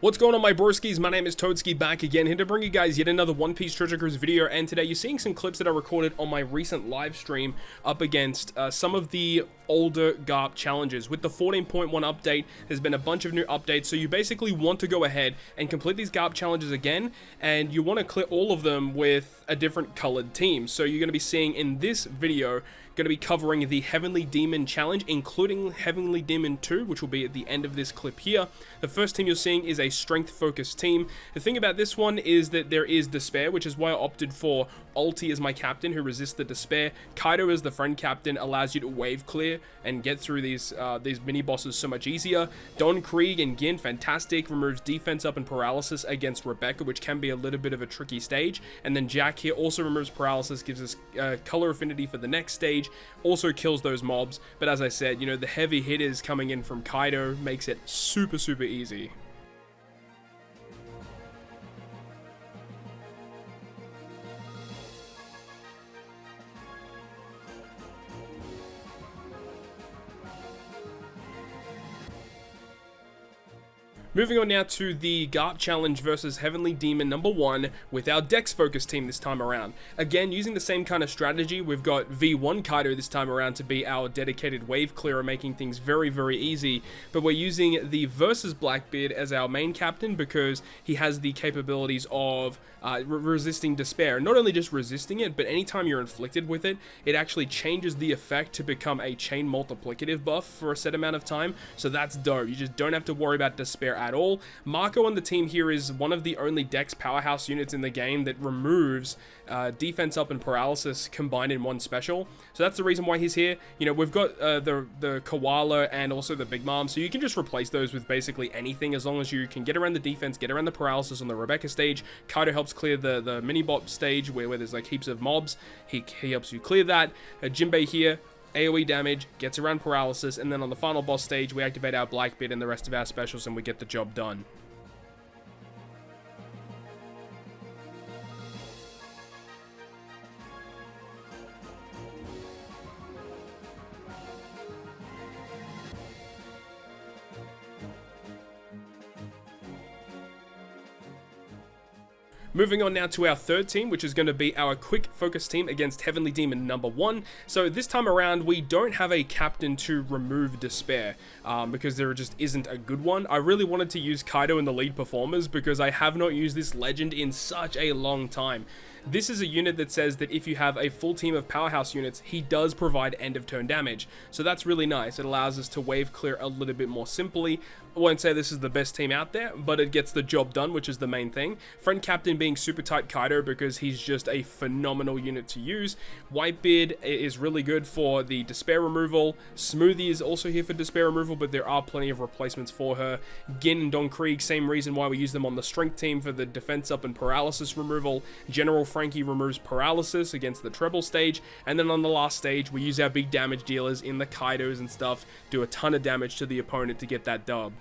What's going on, my broskiis? My name is Toadski, back again, here to bring you guys yet another One Piece Treasure Cruise video, and today you're seeing some clips that I recorded on my recent live stream up against some of the older GARP challenges. With the 14.1 update, there's been a bunch of new updates, so you basically want to go ahead and complete these GARP challenges again, and you want to clear all of them with a different colored team. So you're going to be seeing in this video, going to be covering the Heavenly Demon Challenge, including Heavenly Demon 2, which will be at the end of this clip here. The first team you're seeing is a strength-focused team. The thing about this one is that there is Despair, which is why I opted for Ulti as my captain, who resists the Despair. Kaido as the friend captain allows you to wave clear and get through these mini-bosses so much easier. Don Krieg and Gin, fantastic, removes defense up and paralysis against Rebecca, which can be a little bit of a tricky stage. And then Jack here also removes paralysis, gives us color affinity for the next stage, also kills those mobs. But as I said, you know, the heavy hitters coming in from Kaido makes it super easy. Moving on now to the GARP Challenge versus Heavenly Demon number 1 with our DEX focus team this time around. Again, using the same kind of strategy, we've got V1 Kaido this time around to be our dedicated wave clearer, making things very easy. But we're using the versus Blackbeard as our main captain because he has the capabilities of resisting Despair. Not only just resisting it, but anytime you're inflicted with it, it actually changes the effect to become a chain multiplicative buff for a set amount of time. So that's dope. You just don't have to worry about Despair at all. Marco on the team here is one of the only DEX powerhouse units in the game that removes defense up and paralysis combined in one special. So that's the reason why he's here. You know, we've got the Koala and also the Big Mom, so you can just replace those with basically anything as long as you can get around the defense, get around the paralysis on the Rebecca stage. Kaido helps clear the mini-bot stage where there's like heaps of mobs. He helps you clear that. Jinbei here, AoE damage, gets around paralysis, and then on the final boss stage, we activate our Blackbeard and the rest of our specials, and we get the job done. Moving on now to our third team, which is going to be our quick focus team against Heavenly Demon number 1. So this time around, we don't have a captain to remove Despair because there just isn't a good one. I really wanted to use Kaido in the lead performers because I have not used this legend in such a long time. This is a unit that says that if you have a full team of powerhouse units, he does provide end of turn damage. So that's really nice. It allows us to wave clear a little bit more simply. I won't say this is the best team out there, but it gets the job done, which is the main thing. Friend captain being super tight Kaido because he's just a phenomenal unit to use. Whitebeard is really good for the Despair removal. Smoothie is also here for Despair removal, but there are plenty of replacements for her. Gin and Don Krieg, same reason why we use them on the strength team for the defense up and paralysis removal. General Frankie removes paralysis against the treble stage, and then on the last stage we use our big damage dealers in the Kaidos and stuff, do a ton of damage to the opponent to get that dub.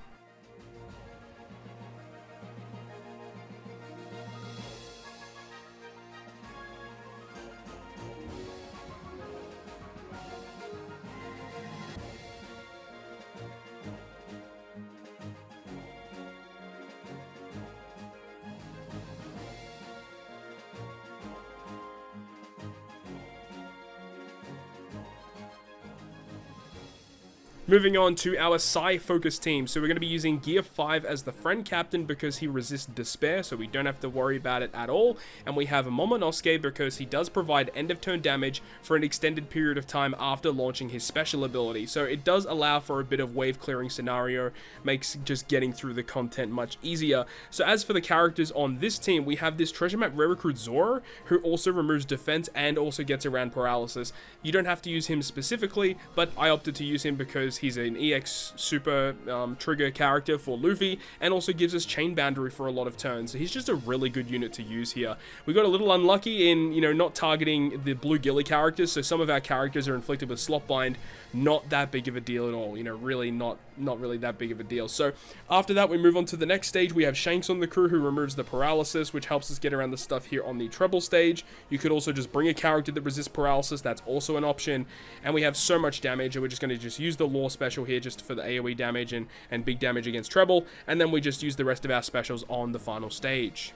Moving on to our Psy focus team. So we're going to be using Gear 5 as the friend captain because he resists Despair, so we don't have to worry about it at all. And we have Momonosuke because he does provide end of turn damage for an extended period of time after launching his special ability. So it does allow for a bit of wave clearing scenario, makes just getting through the content much easier. So as for the characters on this team, we have this treasure map rare recruit Zoro, who also removes defense and also gets around paralysis. You don't have to use him specifically, but I opted to use him because he's an EX super trigger character for Luffy, and also gives us chain boundary for a lot of turns. So he's just a really good unit to use here. We got a little unlucky in, you know, not targeting the blue ghillie characters, so some of our characters are inflicted with slot bind. Not that big of a deal at all, you know, really not really that big of a deal. So after that, we move on to the next stage. We have Shanks on the crew who removes the paralysis, which helps us get around the stuff here on the treble stage. You could also just bring a character that resists paralysis. That's also an option. And we have so much damage, and we're just going to use the law core special here just for the AoE damage and big damage against treble, and then we just use the rest of our specials on the final stage.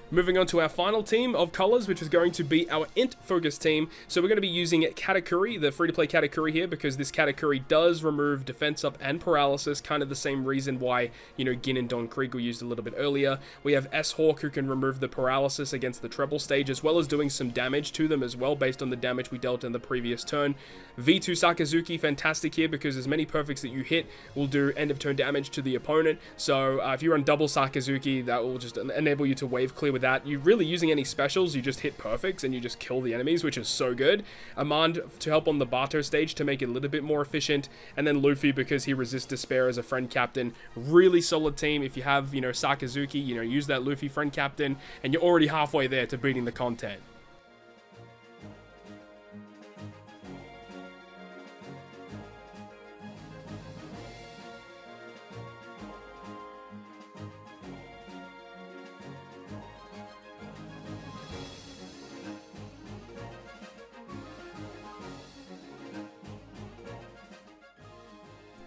Moving on to our final team of colors, which is going to be our INT focus team. So we're going to be using Katakuri, the free-to-play Katakuri here, because this Katakuri does remove defense up and paralysis, kind of the same reason why, you know, Gin and Don Krieg were used a little bit earlier. We have S-Hawk, who can remove the paralysis against the treble stage, as well as doing some damage to them as well, based on the damage we dealt in the previous turn. V2 Sakazuki, fantastic here, because as many perfects that you hit will do end-of-turn damage to the opponent. So if you run double Sakazuki, that will just enable you to wave clear with that. You're really using any specials, you just hit perfects and you just kill the enemies, which is so good. Amand to help on the Bato stage to make it a little bit more efficient, and then Luffy because he resists despair as a friend captain. Really solid team. If you have, you know, Sakazuki, you know, use that Luffy friend captain and you're already halfway there to beating the content.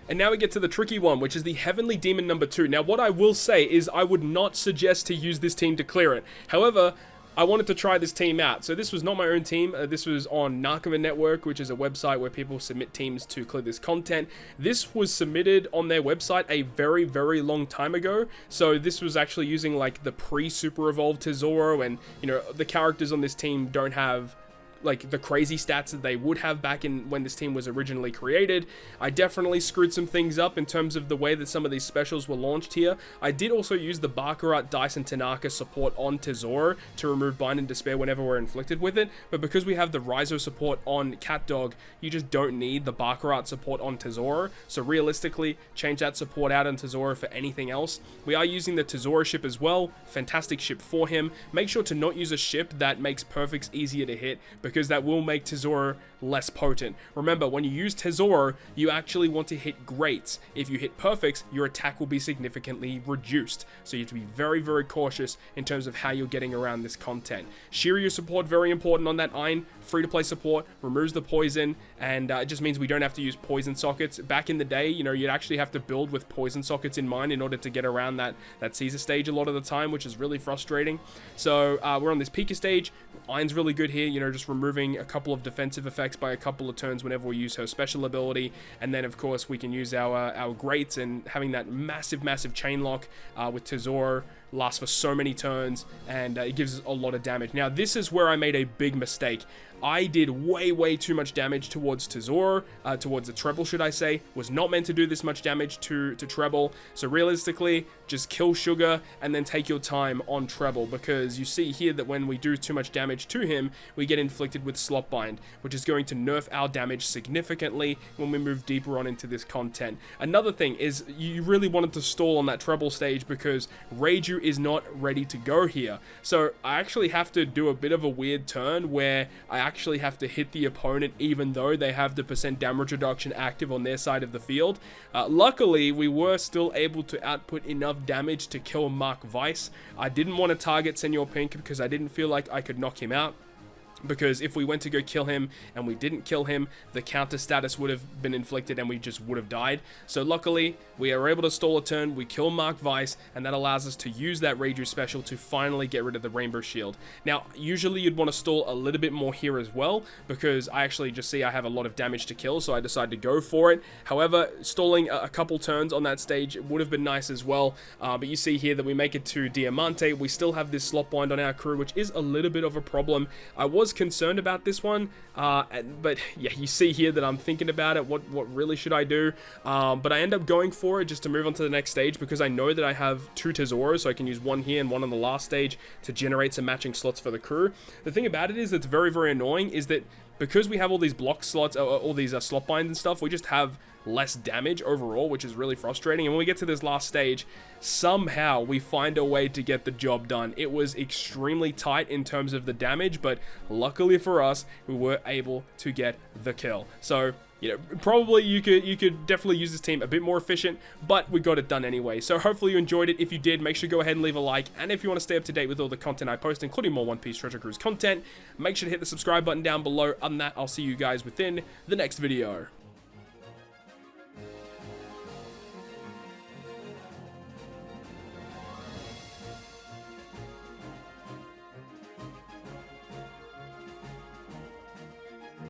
And now we get to the tricky one, which is the Heavenly Demon number 2. Now, what I will say is I would not suggest to use this team to clear it. However, I wanted to try this team out. So this was not my own team. This was on Narkova Network, which is a website where people submit teams to clear this content. This was submitted on their website a very, very long time ago. So this was actually using like the pre-Super Evolved Tesoro, and, you know, the characters on this team don't have like the crazy stats that they would have back in when this team was originally created. I definitely screwed some things up in terms of the way that some of these specials were launched here. I did also use the Baccarat, Dice, and Tanaka support on Tesoro to remove Bind and Despair whenever we're inflicted with it, but because we have the Raizo support on CatDog, you just don't need the Baccarat support on Tesoro, so realistically, change that support out on Tesoro for anything else. We are using the Tesoro ship as well, fantastic ship for him. Make sure to not use a ship that makes perfects easier to hit, because that will make Tesoro less potent. Remember, when you use Tesoro, you actually want to hit greats. If you hit perfects, your attack will be significantly reduced. So you have to be very, very cautious in terms of how you're getting around this content. Shiryu support, very important on that Ein. Free-to-play support, removes the poison, and it just means we don't have to use poison sockets. Back in the day, you know, you'd actually have to build with poison sockets in mind in order to get around that Caesar stage a lot of the time, which is really frustrating. So we're on this Pika stage. Ein's really good here, you know, just removing a couple of defensive effects by a couple of turns whenever we use her special ability, and then of course we can use our greats, and having that massive chain lock with Tesoro lasts for so many turns, and it gives us a lot of damage. Now this is where I made a big mistake. I did way too much damage towards Tesoro, towards the treble should I say. Was not meant to do this much damage to treble, so realistically just kill Sugar and then take your time on treble, because you see here that when we do too much damage to him, we get inflicted with Slot Bind, which is going to nerf our damage significantly when we move deeper on into this content. Another thing is you really wanted to stall on that treble stage because Reiju is not ready to go here. So I actually have to do a bit of a weird turn where I actually have to hit the opponent even though they have the % damage reduction active on their side of the field. Luckily, we were still able to output enough damage to kill Mark Weiss. I didn't want to target Senor Pink because I didn't feel like I could knock him out, because if we went to go kill him and we didn't kill him, the counter status would have been inflicted and we just would have died. So luckily, we are able to stall a turn, we kill Mark Weiss, and that allows us to use that Reiju special to finally get rid of the Rainbow Shield. Now, usually you'd want to stall a little bit more here as well, because I actually just see I have a lot of damage to kill, so I decided to go for it. However, stalling a couple turns on that stage would have been nice as well, but you see here that we make it to Diamante. We still have this Slot Bind on our crew, which is a little bit of a problem. I was concerned about this one, but yeah, you see here that I'm thinking about it. What really should I do? But I end up going for it just to move on to the next stage, because I know that I have 2 Tesoros, so I can use one here and one on the last stage to generate some matching slots for the crew. The thing about it is that's very annoying is that because we have all these block slots, all these slot binds and stuff, we just have less damage overall, which is really frustrating. And when we get to this last stage, somehow we find a way to get the job done. It was extremely tight in terms of the damage, but luckily for us, we were able to get the kill. So, you know, probably you could definitely use this team a bit more efficient, but we got it done anyway. So hopefully you enjoyed it. If you did, make sure to go ahead and leave a like. And if you want to stay up to date with all the content I post, including more One Piece Treasure Cruise content, make sure to hit the subscribe button down below. Other than that, I'll see you guys within the next video.